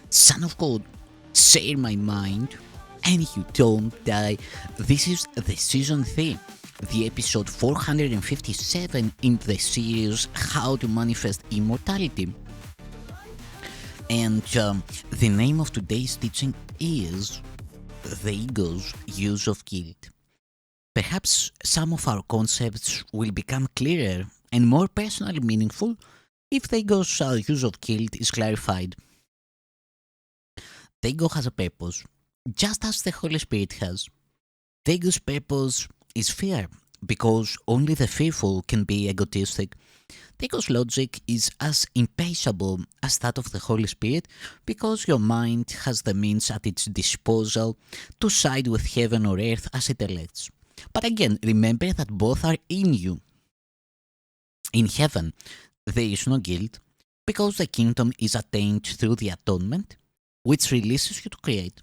Son of God, share my mind, and you don't die. This is the season 3, the episode 457 in the series How to Manifest Immortality. And the name of today's teaching is The Ego's Use of Guilt. Perhaps some of our concepts will become clearer and more personally meaningful if the ego's use of guilt is clarified. The ego has a purpose, just as the Holy Spirit has. The ego's purpose is fear, because only the fearful can be egotistic. The ego's logic is as impersonal as that of the Holy Spirit, because your mind has the means at its disposal to side with heaven or earth as it elects. But again, remember that both are in you. In heaven, there is no guilt, because the kingdom is attained through the atonement, which releases you to create.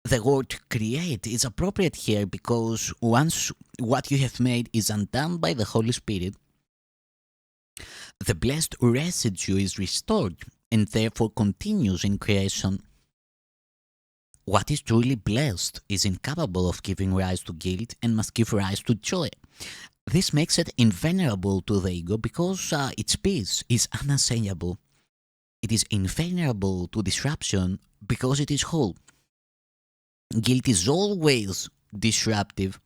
The word create is appropriate here because once what you have made is undone by the Holy Spirit, the blessed residue is restored and therefore continues in creation. What is truly blessed is incapable of giving rise to guilt and must give rise to joy. This makes it invulnerable to the ego because its peace is unassailable. It is invulnerable to disruption because it is whole. Guilt is always disruptive.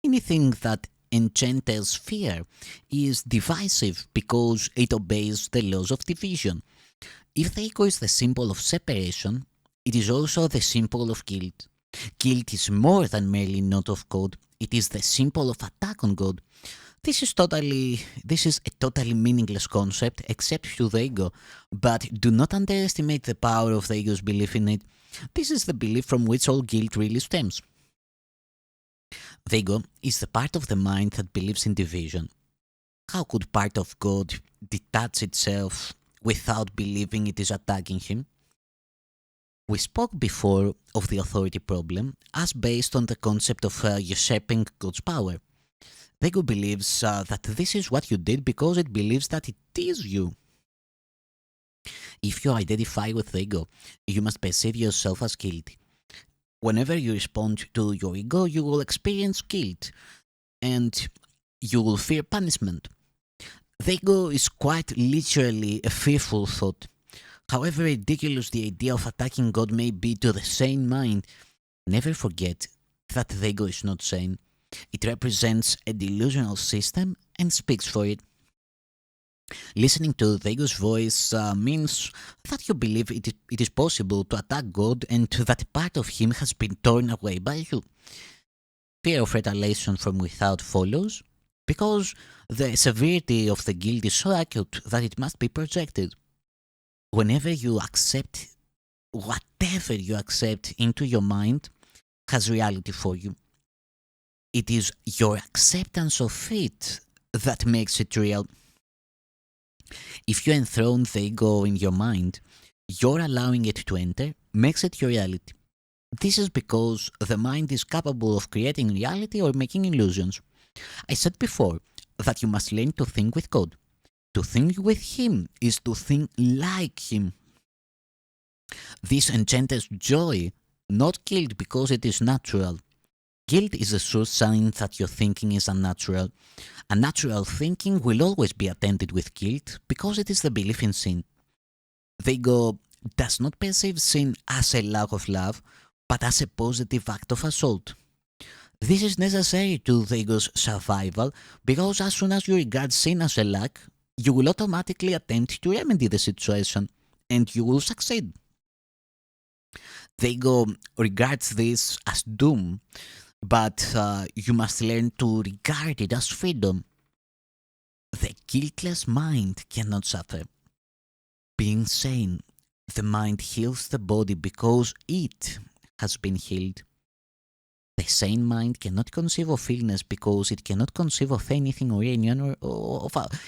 Anything that engenders fear is divisive because it obeys the laws of division. If the ego is the symbol of separation, it is also the symbol of guilt. Guilt is more than merely not of God, it is the symbol of attack on God. This is a totally meaningless concept except to the ego, but do not underestimate the power of the ego's belief in it. This is the belief from which all guilt really stems. The ego is the part of the mind that believes in division. How could part of God detach itself without believing it is attacking him? We spoke before of the authority problem as based on the concept of usurping God's power. The ego believes that this is what you did because it believes that it is you. If you identify with the ego, you must perceive yourself as guilty. Whenever you respond to your ego, you will experience guilt and you will fear punishment. The ego is quite literally a fearful thought. However ridiculous the idea of attacking God may be to the sane mind, never forget that the ego is not sane. It represents a delusional system and speaks for it. Listening to the ego's voice means that you believe it is possible to attack God and that part of him has been torn away by you. Fear of retaliation from without follows because the severity of the guilt is so acute that it must be projected. Whenever you accept whatever you accept into your mind has reality for you. It is your acceptance of it that makes it real. If you enthrone the ego in your mind, your allowing it to enter makes it your reality. This is because the mind is capable of creating reality or making illusions. I said before that you must learn to think with God. To think with Him is to think like Him. This engenders joy, not guilt because it is natural. Guilt is a sure sign that your thinking is unnatural. Unnatural thinking will always be attended with guilt because it is the belief in sin. The ego does not perceive sin as a lack of love, but as a positive act of assault. This is necessary to the ego's survival because as soon as you regard sin as a lack, you will automatically attempt to remedy the situation and you will succeed. The ego regards this as doom, but you must learn to regard it as freedom. The guiltless mind cannot suffer. Being sane, the mind heals the body because it has been healed. The sane mind cannot conceive of illness because it cannot conceive of anything or anyone,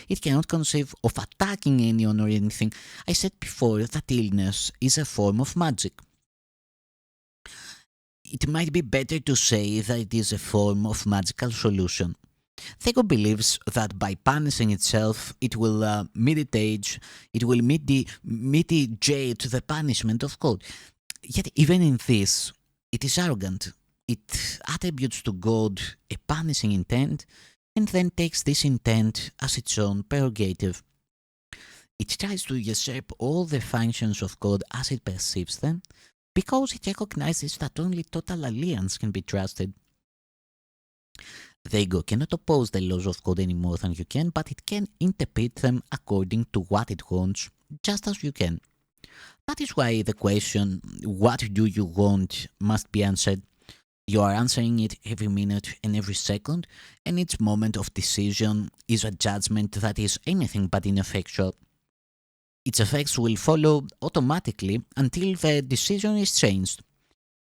it cannot conceive of attacking anyone or anything. I said before that illness is a form of magic. It might be better to say that it is a form of magical solution. The ego believes that by punishing itself, it will mitigate the punishment of God. Yet, even in this, it is arrogant. It attributes to God a punishing intent and then takes this intent as its own prerogative. It tries to usurp all the functions of God as it perceives them because it recognizes that only total alliance can be trusted. The ego cannot oppose the laws of God any more than you can, but it can interpret them according to what it wants, just as you can. That is why the question, what do you want, must be answered. You are answering it every minute and every second, and each moment of decision is a judgment that is anything but ineffectual. Its effects will follow automatically until the decision is changed.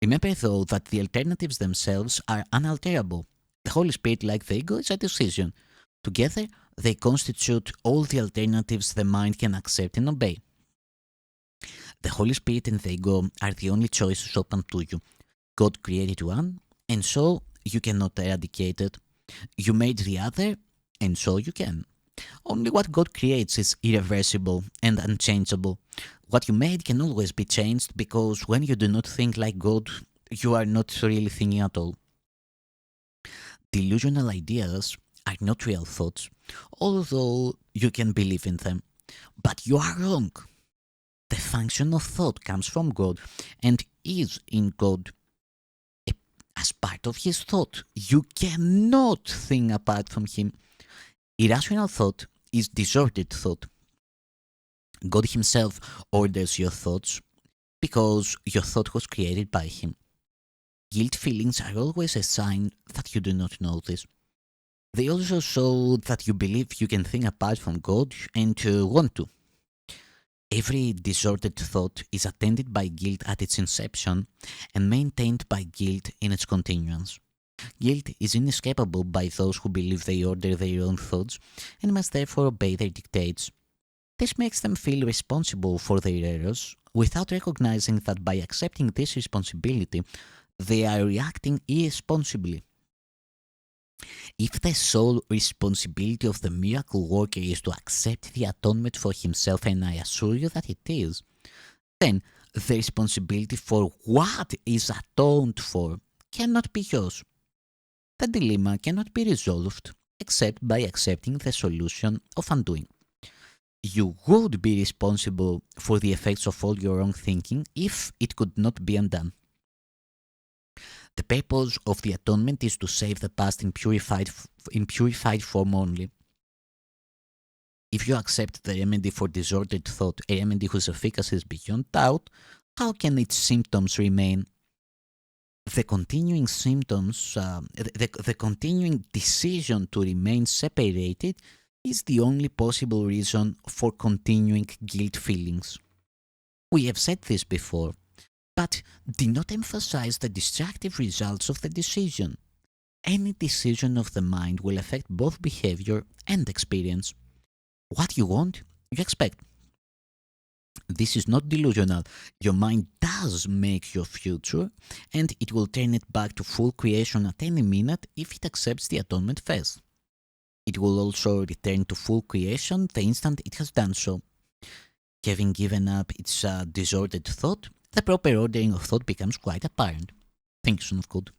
Remember, though, that the alternatives themselves are unalterable. The Holy Spirit, like the ego, is a decision. Together, they constitute all the alternatives the mind can accept and obey. The Holy Spirit and the ego are the only choices open to you. God created one, and so you cannot eradicate it. You made the other, and so you can. Only what God creates is irreversible and unchangeable. What you made can always be changed because when you do not think like God, you are not really thinking at all. Delusional ideas are not real thoughts, although you can believe in them. But you are wrong. The function of thought comes from God and is in God. As part of his thought, you cannot think apart from him. Irrational thought is disordered thought. God himself orders your thoughts because your thought was created by him. Guilt feelings are always a sign that you do not know this. They also show that you believe you can think apart from God and want to. Every disordered thought is attended by guilt at its inception and maintained by guilt in its continuance. Guilt is inescapable by those who believe they order their own thoughts and must therefore obey their dictates. This makes them feel responsible for their errors without recognizing that by accepting this responsibility, they are reacting irresponsibly. If the sole responsibility of the miracle worker is to accept the atonement for himself, and I assure you that it is, then the responsibility for what is atoned for cannot be yours. The dilemma cannot be resolved except by accepting the solution of undoing. You would be responsible for the effects of all your wrong thinking if it could not be undone. The purpose of the atonement is to save the past in purified form only. If you accept the remedy for disordered thought, a remedy whose efficacy is beyond doubt, how can its symptoms remain? The continuing the continuing decision to remain separated is the only possible reason for continuing guilt feelings. We have said this before, but do not emphasize the destructive results of the decision. Any decision of the mind will affect both behavior and experience. What you want, you expect. This is not delusional. Your mind does make your future, and it will turn it back to full creation at any minute if it accepts the atonement first. It will also return to full creation the instant it has done so. Having given up its disordered thought, the proper ordering of thought becomes quite apparent. Thank you, son of God.